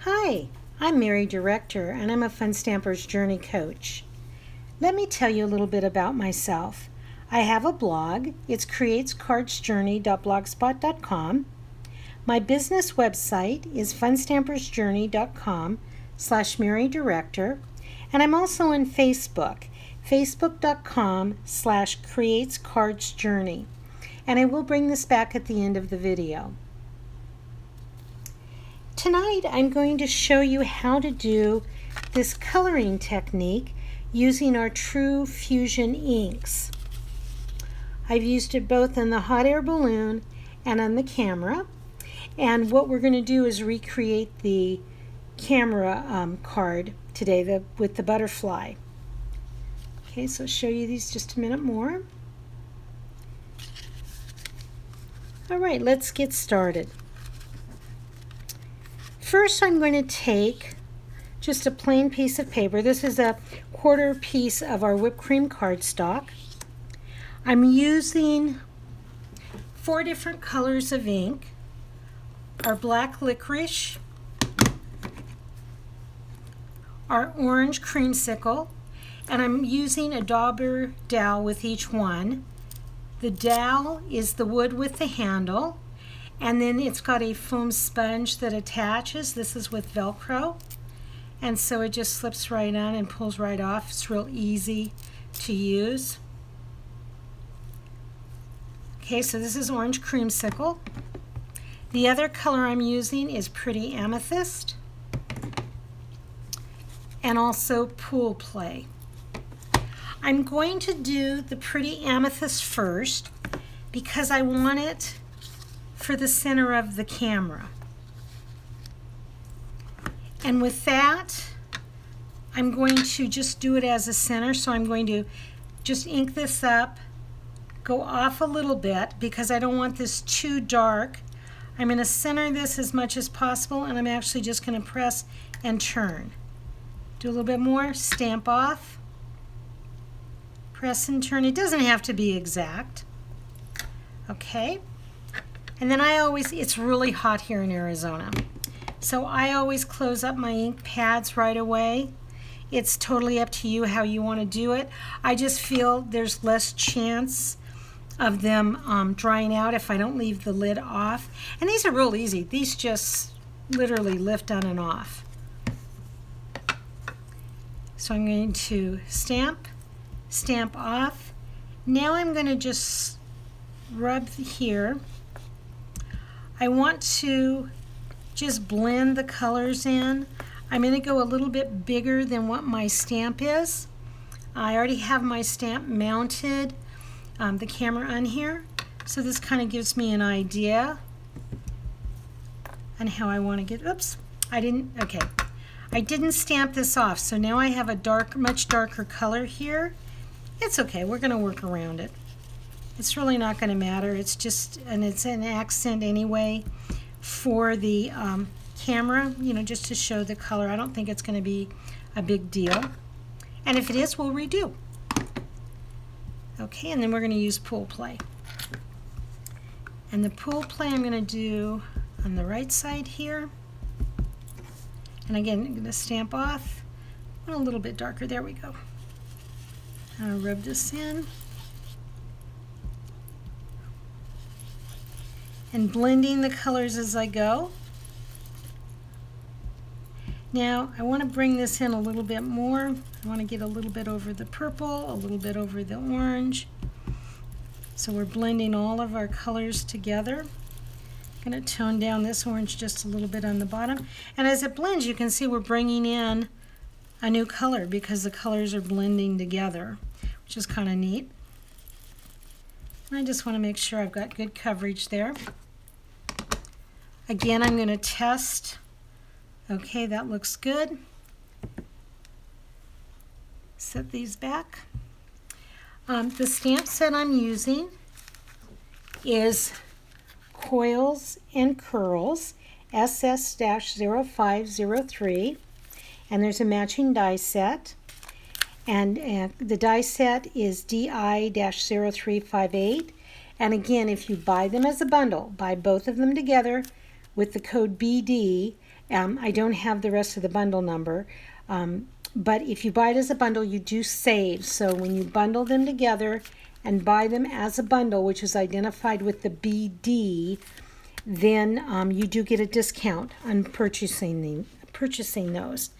Hi, I'm Mary Director and I'm a Fun Stamper's Journey Coach. Let me tell you a little bit about myself. I have a blog. It's KreatesKardsJourney.blogspot.com. My business website is funstampersjourney.com/Mary Director, and I'm also on Facebook, facebook.com/KreatesKardsJourney. And I will bring this back at the end of the video. Tonight I'm going to show you how to do this coloring technique using our True Fusion inks. I've used it both in the hot air balloon and on the camera, and what we're going to do is recreate the camera card today with the butterfly. Okay, so I'll show you these just a minute more. Alright, let's get started. First, I'm going to take just a plain piece of paper. This is a quarter piece of our whipped cream cardstock. I'm using 4 different colors of ink. Our black licorice, our orange creamsicle, and I'm using a Dauber Dowel with each one. The dowel is the wood with the handle. And then it's got a foam sponge that attaches. This is with Velcro. And so it just slips right on and pulls right off. It's real easy to use. Okay, so this is orange creamsicle. The other color I'm using is Pretty Amethyst. And also Pool Play. I'm going to do the Pretty Amethyst first because I want it for the center of the camera. And with that, I'm going to just do it as a center. So I'm going to just ink this up, go off a little bit because I don't want this too dark. I'm going to center this as much as possible, and I'm actually just going to press and turn. Do a little bit more, stamp off, press and turn. It doesn't have to be exact. Okay. And then it's really hot here in Arizona, so I always close up my ink pads right away. It's totally up to you how you want to do it. I just feel there's less chance of them drying out if I don't leave the lid off. And these are real easy. These just literally lift on and off. So I'm going to stamp off. Now I'm going to just rub here. I want to just blend the colors in. I'm going to go a little bit bigger than what my stamp is. I already have my stamp mounted, the camera on here, so this kind of gives me an idea on how I want to get, I didn't stamp this off, so now I have a much darker color here. It's okay, we're going to work around it. It's really not going to matter. It's just, and it's an accent anyway for the camera, just to show the color. I don't think it's going to be a big deal. And if it is, we'll redo. Okay, and then we're going to use Pool Play. And the Pool Play I'm going to do on the right side here. And again, I'm going to stamp off. A little bit darker. There we go. I'll rub this in. And blending the colors as I go. Now I want to bring this in a little bit more. I want to get a little bit over the purple, a little bit over the orange. So we're blending all of our colors together. I'm going to tone down this orange just a little bit on the bottom. And as it blends, you can see we're bringing in a new color because the colors are blending together, which is kind of neat. And I just want to make sure I've got good coverage there. Again, I'm going to test. Okay, that looks good. Set these back. The stamp set I'm using is Coils Curls SS-0503, and there's a matching die set. And the die set is DI-0358. And again, if you buy them as a bundle, buy both of them together with the code BD, I don't have the rest of the bundle number, but if you buy it as a bundle, you do save. So when you bundle them together and buy them as a bundle, which is identified with the BD, then you do get a discount on purchasing those.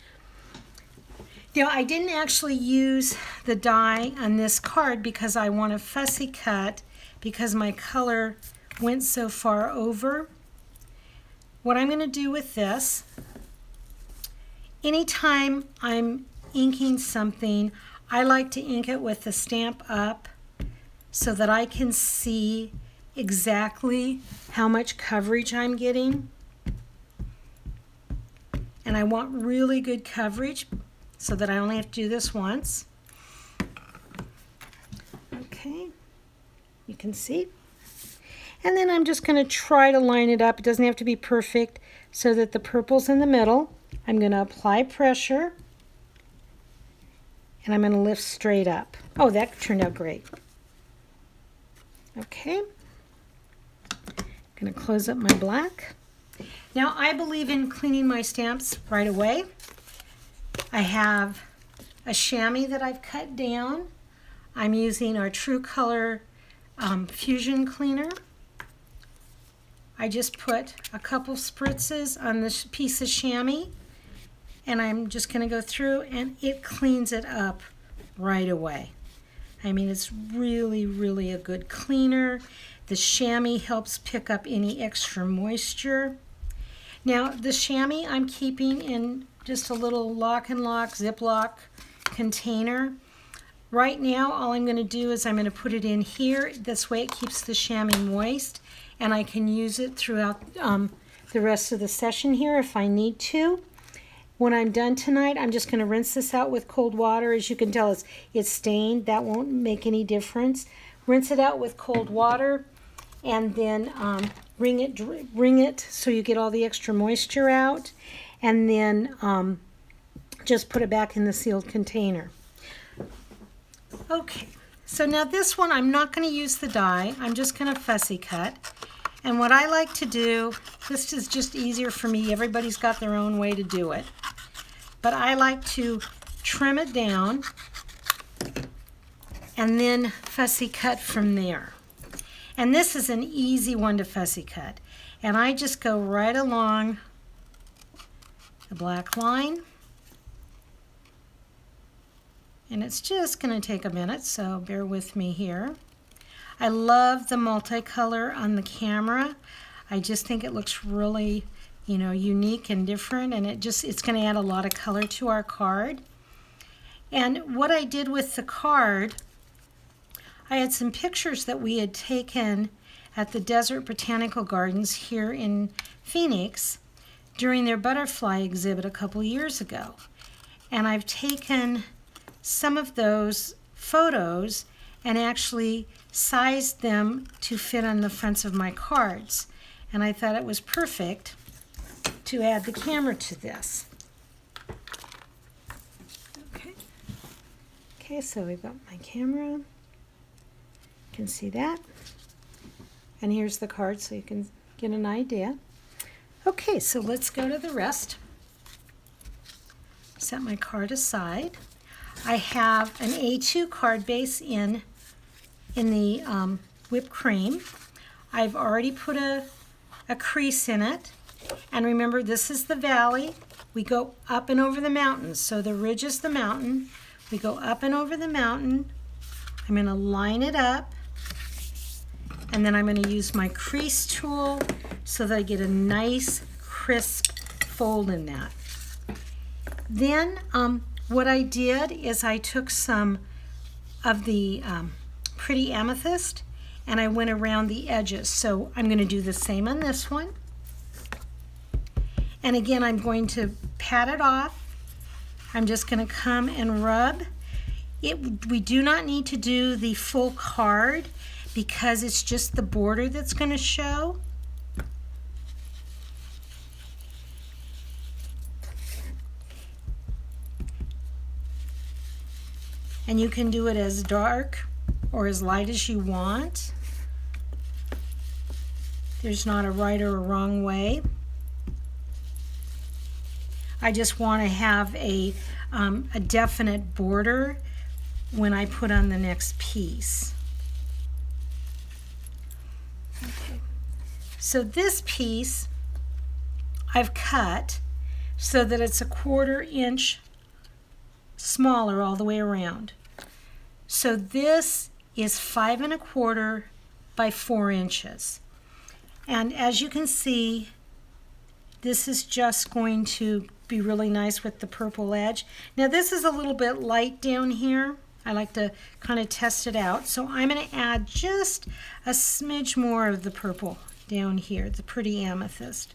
Now, I didn't actually use the die on this card because I want a fussy cut because my color went so far over. What I'm going to do with this, anytime I'm inking something, I like to ink it with the stamp up so that I can see exactly how much coverage I'm getting. And I want really good coverage so that I only have to do this once. Okay, you can see. And then I'm just going to try to line it up. It doesn't have to be perfect, so that the purple's in the middle. I'm going to apply pressure, and I'm going to lift straight up. Oh, that turned out great. Okay. I'm going to close up my black. Now, I believe in cleaning my stamps right away. I have a chamois that I've cut down. I'm using our True Color Fusion Cleaner. I just put a couple spritzes on this piece of chamois, and I'm just going to go through, and it cleans it up right away. I mean, it's really, really a good cleaner. The chamois helps pick up any extra moisture. Now, the chamois I'm keeping in just a little lock and lock Ziploc container. Right now, all I'm going to do is I'm going to put it in here. This way it keeps the chamois moist, and I can use it throughout the rest of the session here if I need to. When I'm done tonight, I'm just going to rinse this out with cold water. As you can tell, it's stained. That won't make any difference. Rinse it out with cold water, and then wring it so you get all the extra moisture out, and then just put it back in the sealed container. Okay, so now this one I'm not going to use the die. I'm just going to fussy cut. And what I like to do, this is just easier for me. Everybody's got their own way to do it. But I like to trim it down and then fussy cut from there. And this is an easy one to fussy cut. And I just go right along the black line. And it's just going to take a minute, so bear with me here. I love the multicolor on the camera. I just think it looks really, unique and different, and it's going to add a lot of color to our card. And what I did with the card, I had some pictures that we had taken at the Desert Botanical Gardens here in Phoenix during their butterfly exhibit a couple years ago. And I've taken some of those photos and actually sized them to fit on the fronts of my cards. And I thought it was perfect to add the camera to this. Okay, so we've got my camera. You can see that. And here's the card so you can get an idea. Okay, so let's go to the rest. Set my card aside. I have an A2 card base in the whipped cream. I've already put a crease in it. And remember, this is the valley. We go up and over the mountains. So the ridge is the mountain. We go up and over the mountain. I'm going to line it up. And then I'm going to use my crease tool so that I get a nice, crisp fold in that. Then what I did is I took some of the pretty amethyst and I went around the edges. So I'm going to do the same on this one. And again, I'm going to pat it off. I'm just going to come and rub. We do not need to do the full card because it's just the border that's going to show. And you can do it as dark or as light as you want. There's not a right or a wrong way. I just want to have a definite border when I put on the next piece. Okay. So this piece I've cut so that it's a 1/4 inch smaller all the way around. So this is 5 1/4 by 4 inches. And as you can see, this is just going to be really nice with the purple edge. Now this is a little bit light down here. I like to kind of test it out. So I'm going to add just a smidge more of the purple down here, the pretty amethyst.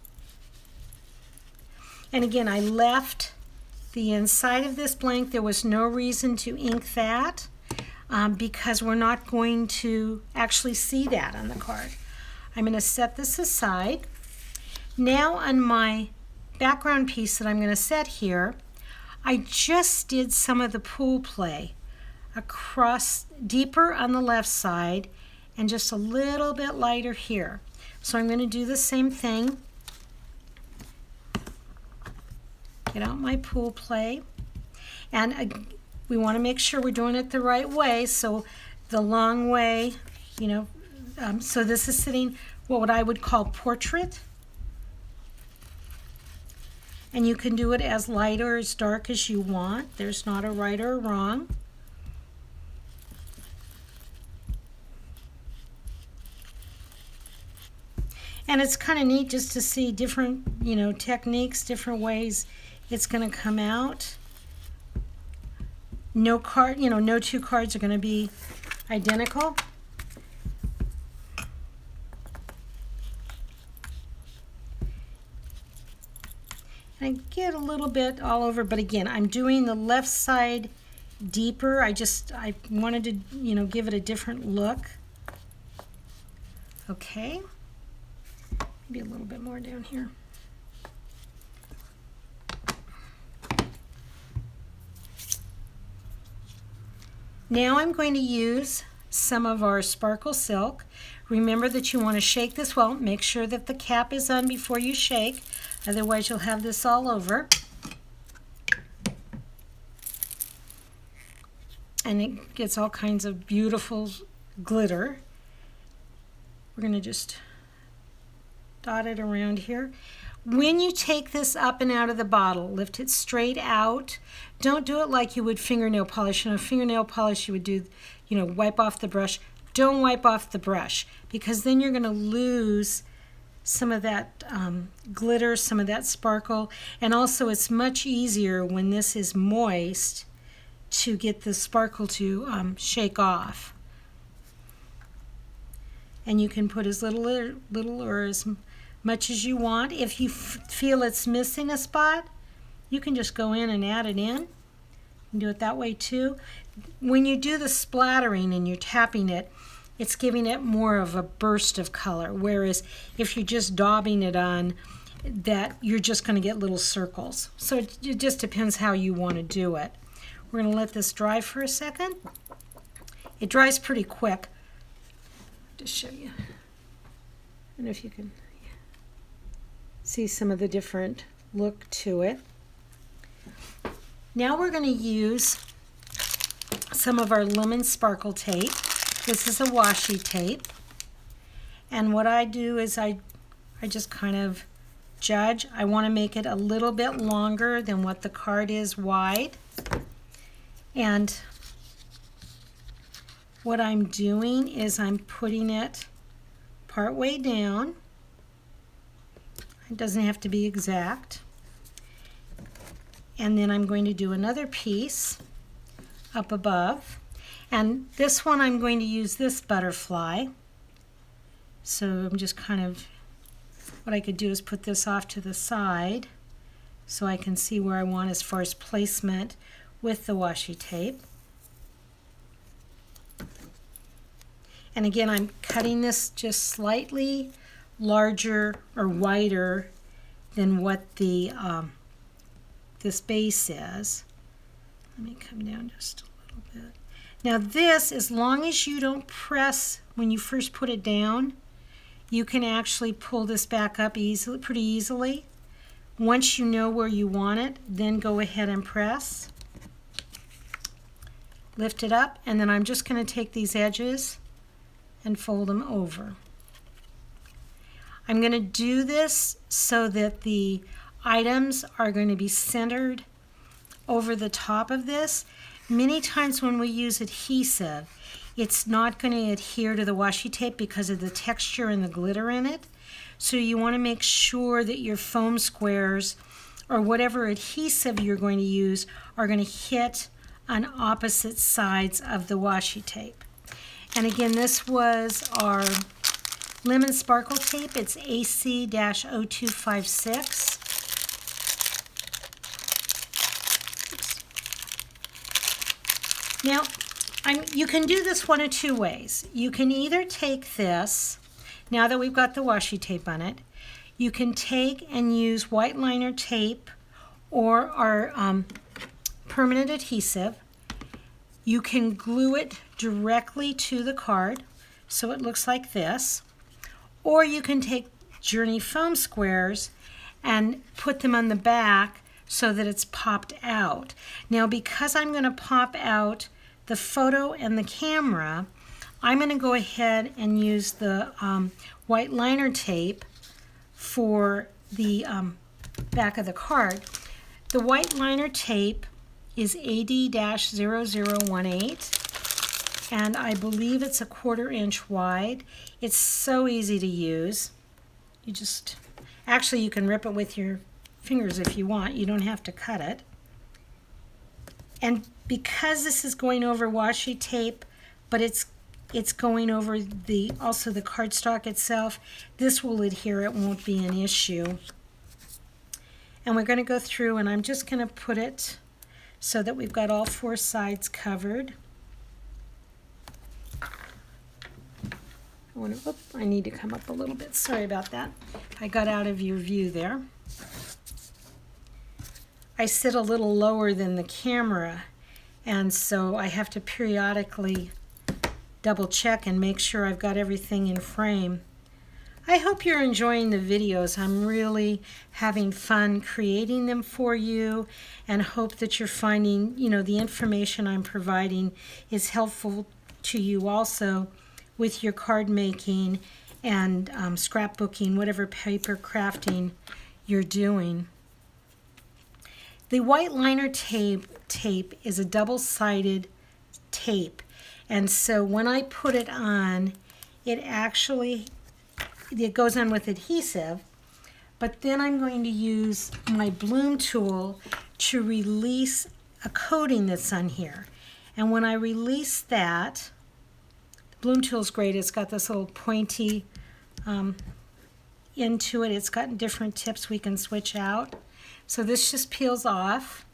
And again, I left the inside of this blank. There was no reason to ink that because we're not going to actually see that on the card. I'm going to set this aside. Now on my background piece that I'm going to set here, I just did some of the pool play across deeper on the left side and just a little bit lighter here. So I'm going to do the same thing. Get out my pool play. And we want to make sure we're doing it the right way. So the long way, you know, so this is sitting what I would call portrait. And you can do it as light or as dark as you want. There's not a right or a wrong. And it's kind of neat just to see different, you know, techniques, different ways it's going to come out. No card, you know, no two cards are going to be identical. I get a little bit all over, but again, I'm doing the left side deeper. I wanted to, you know, give it a different look. Okay. Maybe a little bit more down here. Now I'm going to use some of our sparkle silk. Remember that you want to shake this well. Make sure that the cap is on before you shake. Otherwise you'll have this all over. And it gets all kinds of beautiful glitter. We're going to just dot it around here. When you take this up and out of the bottle, lift it straight out. Don't do it like you would fingernail polish. You know, fingernail polish you would do, you know, wipe off the brush. Don't wipe off the brush because then you're going to lose some of that glitter, some of that sparkle. And also it's much easier when this is moist to get the sparkle to shake off. And you can put as little or as much as you want. If you feel it's missing a spot, you can just go in and add it in. You can do it that way too. When you do the splattering and you're tapping it, it's giving it more of a burst of color. Whereas if you're just daubing it on, that you're just going to get little circles. So it just depends how you want to do it. We're going to let this dry for a second. It dries pretty quick. Just show you. I don't know if you can see some of the different look to it. Now we're going to use some of our lemon sparkle tape. This is a washi tape. And what I do is I just kind of judge. I want to make it a little bit longer than what the card is wide. And what I'm doing is I'm putting it part way down. It doesn't have to be exact. And then I'm going to do another piece up above. And this one I'm going to use this butterfly. So I'm just kind of, what I could do is put this off to the side so I can see where I want as far as placement with the washi tape. And again, I'm cutting this just slightly larger or wider than what the this base is. Let me come down just a little bit. Now this, as long as you don't press when you first put it down, you can actually pull this back up pretty easily Once you know where you want it, then go ahead and press. Lift it up, and then I'm just going to take these edges and fold them over. I'm going to do this so that the items are going to be centered over the top of this. Many times when we use adhesive, it's not going to adhere to the washi tape because of the texture and the glitter in it. So you want to make sure that your foam squares or whatever adhesive you're going to use are going to hit on opposite sides of the washi tape. And again, this was our lemon sparkle tape. It's AC-0256. Now, you can do this one of two ways. You can either take this, now that we've got the washi tape on it, you can take and use white liner tape or our permanent adhesive. You can glue it directly to the card so it looks like this, or you can take Journey foam squares and put them on the back so that it's popped out. Now, because I'm going to pop out the photo and the camera, I'm going to go ahead and use the white liner tape for the back of the card. The white liner tape is AD-0018, and I believe it's a 1/4 inch wide. It's so easy to use. Actually you can rip it with your fingers if you want. You don't have to cut it. And because this is going over washi tape, but it's going over also the cardstock itself, this will adhere. It won't be an issue. And we're going to go through, and I'm just going to put it so that we've got all 4 sides covered. I need to come up a little bit. Sorry about that. I got out of your view there. I sit a little lower than the camera, and so I have to periodically double check and make sure I've got everything in frame. I hope you're enjoying the videos. I'm really having fun creating them for you, and hope that you're finding, the information I'm providing is helpful to you also with your card making and scrapbooking, whatever paper crafting you're doing. The white liner tape is a double-sided tape, and so when I put it on, it goes on with adhesive, but then I'm going to use my bloom tool to release a coating that's on here. And when I release that, the bloom tool is great. It's got this little pointy into it. It's got different tips we can switch out. So this just peels off.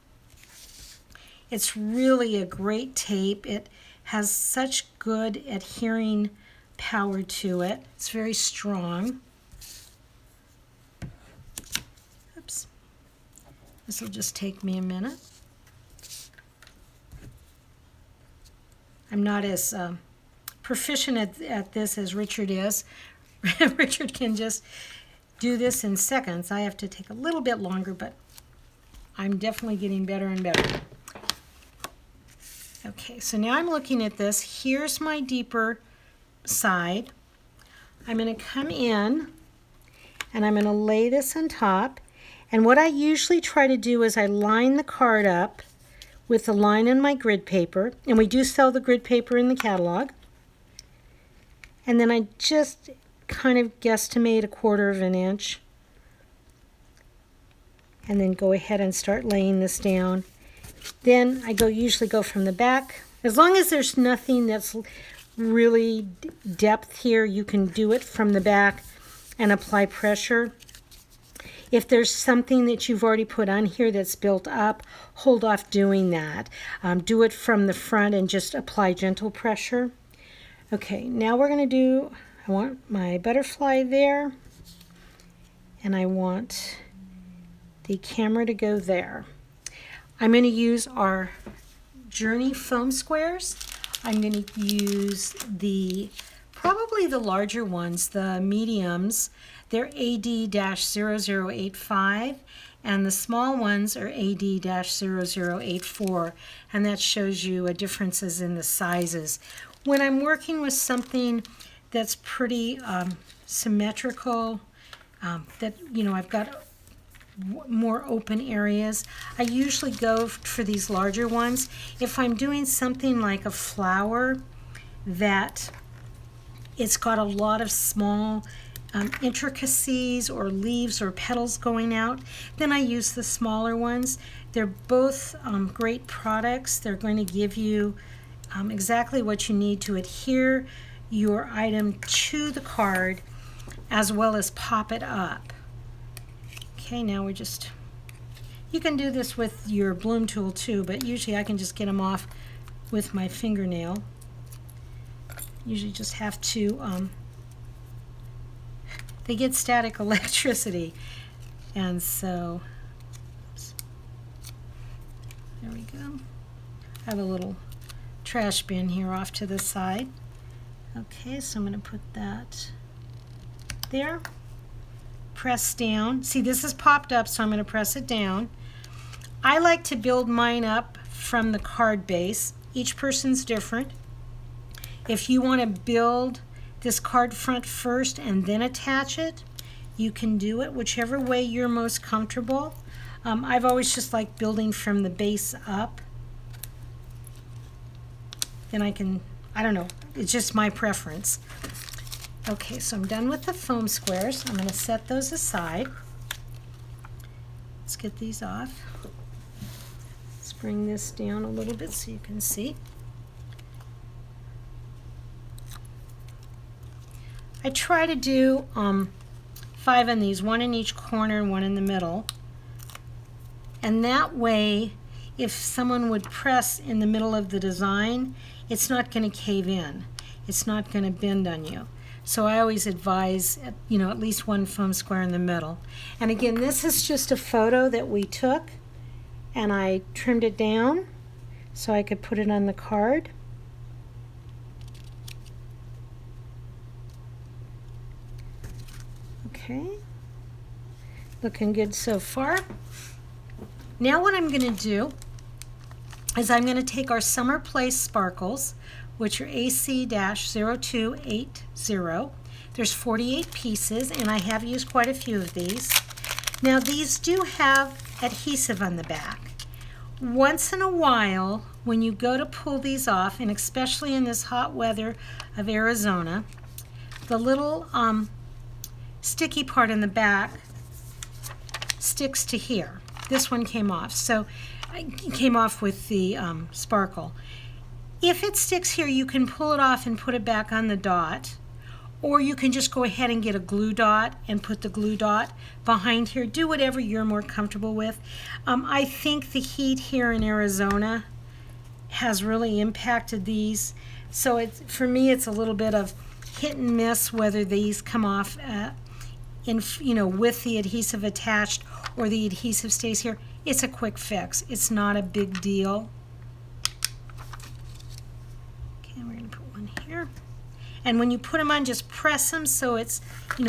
It's really a great tape. It has such good adhering power to it. It's very strong. Oops. This will just take me a minute. I'm not as proficient at this as Richard is. Richard can just do this in seconds. I have to take a little bit longer, but I'm definitely getting better and better. Okay, so now I'm looking at this. Here's my deeper side. I'm going to come in and I'm going to lay this on top. And what I usually try to do is I line the card up with the line in my grid paper. And we do sell the grid paper in the catalog. And then I just kind of guesstimate 1/4 inch. And then go ahead and start laying this down. Then I usually go from the back. As long as there's nothing that's really depth here, you can do it from the back and apply pressure. If there's something that you've already put on here that's built up, hold off doing that. Do it from the front and just apply gentle pressure. Okay, now we're going to do, I want my butterfly there, and I want the camera to go there. I'm going to use our Journey foam squares. I'm going to use probably the larger ones, the mediums. They're AD-0085, and the small ones are AD-0084, and that shows you differences in the sizes. When I'm working with something that's pretty symmetrical, that, you know, I've got more open areas, I usually go for these larger ones. If I'm doing something like a flower that it's got a lot of small intricacies or leaves or petals going out, then I use the smaller ones. They're both great products. They're going to give you exactly what you need to adhere your item to the card as well as pop it up. Okay, now we're just, you can do this with your bloom tool too, but usually I can just get them off with my fingernail. Usually just have to, they get static electricity, and so, oops, there we go. I have a little trash bin here off to the side. Okay, so I'm going to put that there. Press down. See, this is popped up, so I'm going to press it down. I like to build mine up from the card base. Each person's different. If you want to build this card front first and then attach it, you can do it whichever way you're most comfortable. I've always just liked building from the base up. Then I can, I don't know, it's just my preference. Okay, so I'm done with the foam squares. I'm going to set those aside. Let's get these off. Let's bring this down a little bit so you can see. I try to do 5 on these, 1 in each corner and 1 in the middle. And that way, if someone would press in the middle of the design, it's not going to cave in. It's not going to bend on you. So I always advise, you know, at least 1 foam square in the middle. And again, this is just a photo that we took, and I trimmed it down so I could put it on the card. Okay, looking good so far. Now what I'm going to do is I'm going to take our Summer Place sparkles, which are AC-0280. There's 48 pieces, and I have used quite a few of these. Now these do have adhesive on the back. Once in a while, when you go to pull these off, and especially in this hot weather of Arizona, the little sticky part in the back sticks to here. This one came off, so it came off with the sparkle. If it sticks here, you can pull it off and put it back on the dot, or you can just go ahead and get a glue dot and put the glue dot behind here. Do whatever you're more comfortable with. I think the heat here in Arizona has really impacted these, so for me it's a little bit of hit and miss whether these come off with the adhesive attached or the adhesive stays here. It's a quick fix. It's not a big deal. Okay, we're going to put one here. And when you put them on, just press them so it's,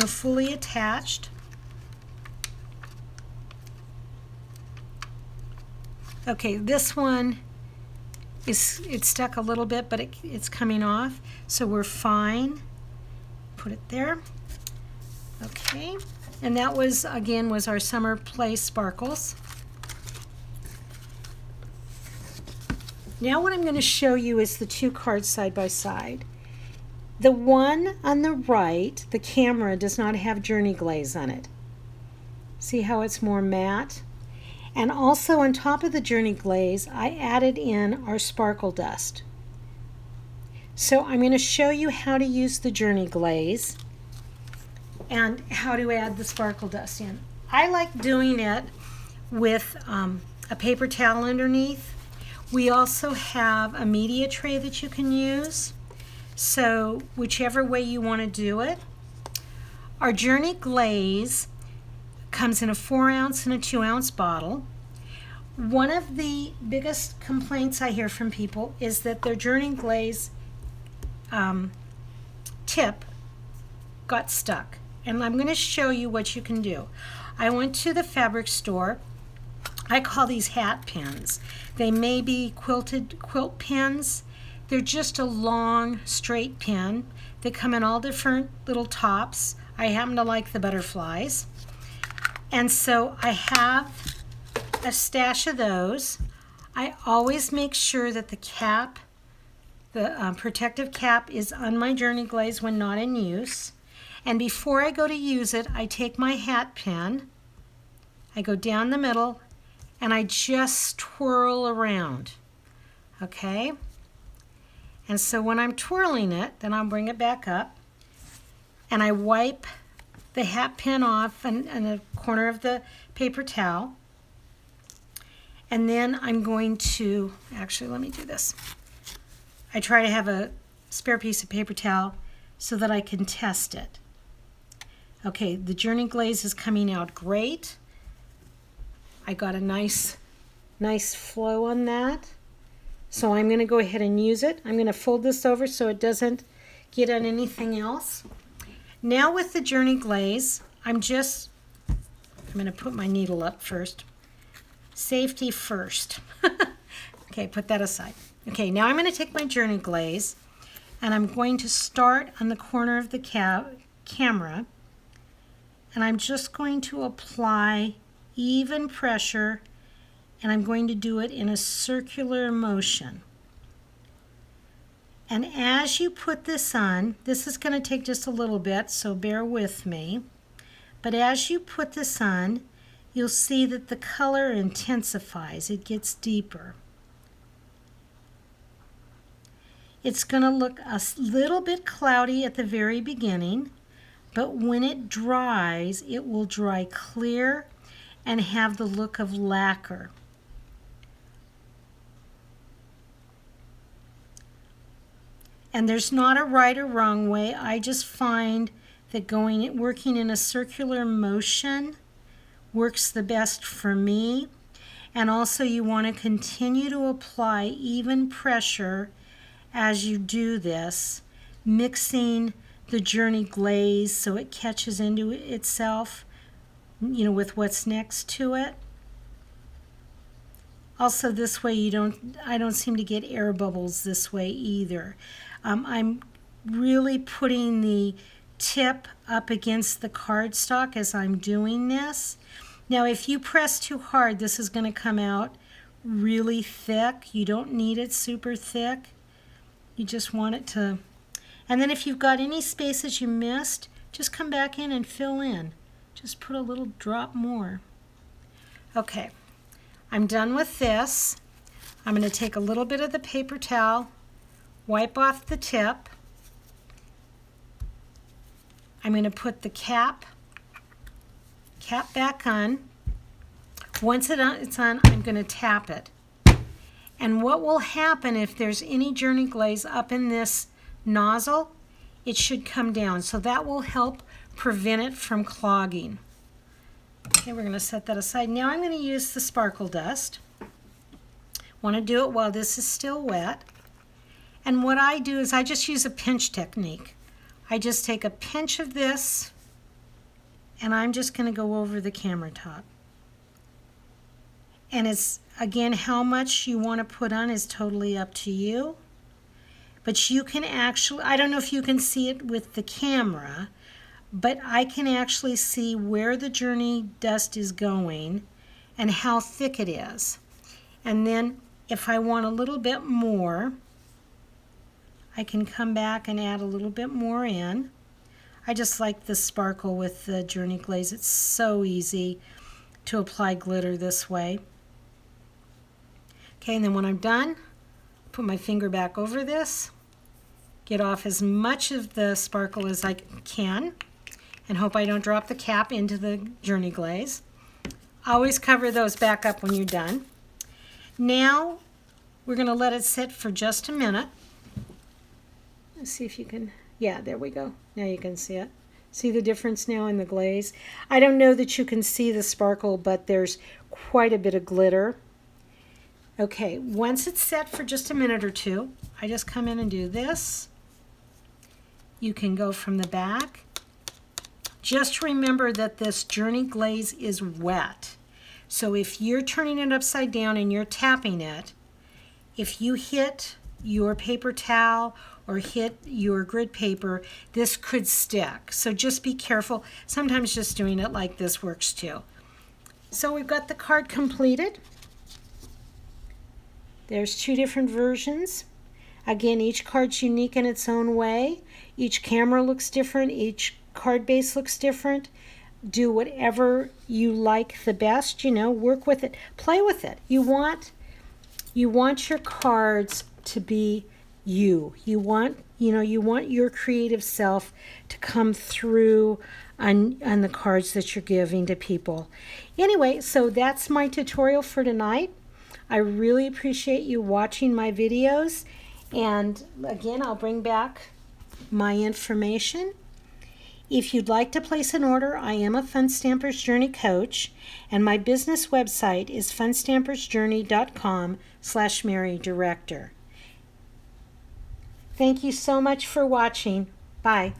fully attached. Okay, this one it's stuck a little bit, but it's coming off, so we're fine. Put it there. Okay, and that was our Summer Place sparkles. Now what I'm going to show you is the 2 cards side by side. The one on the right, the camera, does not have Journey Glaze on it. See how it's more matte? And also on top of the Journey Glaze, I added in our sparkle dust. So I'm going to show you how to use the Journey Glaze and how to add the sparkle dust in. I like doing it with a paper towel underneath. We also have a media tray that you can use, so whichever way you want to do it. Our Journey Glaze comes in a 4-ounce and a 2-ounce bottle. One of the biggest complaints I hear from people is that their Journey Glaze tip got stuck, and I'm going to show you what you can do. I went to the fabric store. I call these hat pins. They may be quilt pins. They're just a long, straight pin. They come in all different little tops. I happen to like the butterflies. And so I have a stash of those. I always make sure that the cap, the protective cap, is on my Journey Glaze when not in use. And before I go to use it, I take my hat pin, I go down the middle, and I just twirl around, okay? And so when I'm twirling it, then I'll bring it back up, and I wipe the hat pin off in the corner of the paper towel. And then I'm going to, actually let me do this. I try to have a spare piece of paper towel so that I can test it. Okay, the Journey Glaze is coming out great. I got a nice flow on that. So I'm going to go ahead and use it. I'm going to fold this over so it doesn't get on anything else. Now with the Journey Glaze, I'm going to put my needle up first. Safety first. Okay, put that aside. Okay, now I'm going to take my Journey Glaze and I'm going to start on the corner of the camera, and I'm just going to apply even pressure, and I'm going to do it in a circular motion. And as you put this on, this is going to take just a little bit, so bear with me. But as you put this on, you'll see that the color intensifies. It gets deeper. It's going to look a little bit cloudy at the very beginning, but when it dries, it will dry clear and have the look of lacquer. And there's not a right or wrong way. I just find that working in a circular motion works the best for me. And also you want to continue to apply even pressure as you do this, mixing the Journey Glaze so it catches into itself, with what's next to it. Also this way I don't seem to get air bubbles this way either. I'm really putting the tip up against the cardstock as I'm doing this. Now if you press too hard, this is going to come out really thick. You don't need it super thick. You just want it to, and then if you've got any spaces you missed, just come back in and fill in. Just put a little drop more. Okay, I'm done with this. I'm going to take a little bit of the paper towel, wipe off the tip. I'm going to put the cap back on. Once it's on, I'm going to tap it. And what will happen if there's any Journey Glaze up in this nozzle, it should come down. So that will help prevent it from clogging. Okay, we're going to set that aside. Now I'm going to use the sparkle dust. Want to do it while this is still wet. And what I do is I just use a pinch technique. I just take a pinch of this and I'm just going to go over the camera top. And it's, again, how much you want to put on is totally up to you. But you can actually, I don't know if you can see it with the camera, but I can actually see where the Journey dust is going and how thick it is. And then if I want a little bit more, I can come back and add a little bit more in. I just like the sparkle with the Journey Glaze. It's so easy to apply glitter this way. Okay, and then when I'm done, put my finger back over this, get off as much of the sparkle as I can, and hope I don't drop the cap into the Journey Glaze. Always cover those back up when you're done. Now we're going to let it sit for just a minute. Let's see if you can, yeah, there we go. Now you can see it. See the difference now in the glaze? I don't know that you can see the sparkle, but there's quite a bit of glitter. Okay, once it's set for just a minute or two, I just come in and do this. You can go from the back, Just remember that this Journey Glaze is wet. So if you're turning it upside down and you're tapping it, if you hit your paper towel or hit your grid paper, this could stick. So just be careful. Sometimes just doing it like this works too. So we've got the card completed. There's 2 different versions. Again, each card's unique in its own way. Each camera looks different. Each card base looks different. Do whatever you like the best, you know, work with it, play with it. You want your cards to be you. You want your creative self to come through on the cards that you're giving to people. Anyway, so that's my tutorial for tonight. I really appreciate you watching my videos, and again, I'll bring back my information. If you'd like to place an order, I am a Fun Stampers Journey coach, and my business website is funstampersjourney.com/MaryDirector. Thank you so much for watching. Bye.